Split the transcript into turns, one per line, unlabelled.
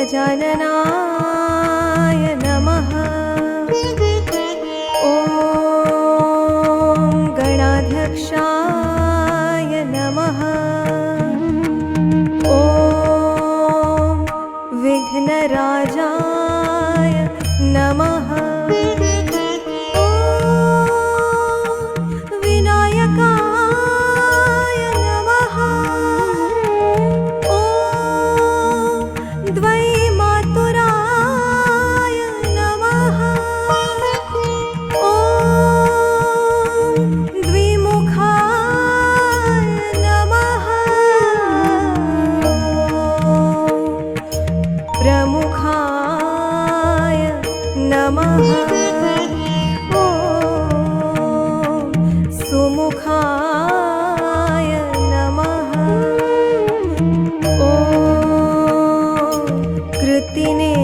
गजाननाय नमः। ॐ गणाध्यक्षाय नमः। ॐ विघ्नराजाय नमः। ॐ विनायकाय नमः। ॐ द्वैमातुराय नमः। ॐ द्विमुखाय नमः। प्रमुखाय नमः। ॐ सुमुखाय नमः। ॐ कृतिने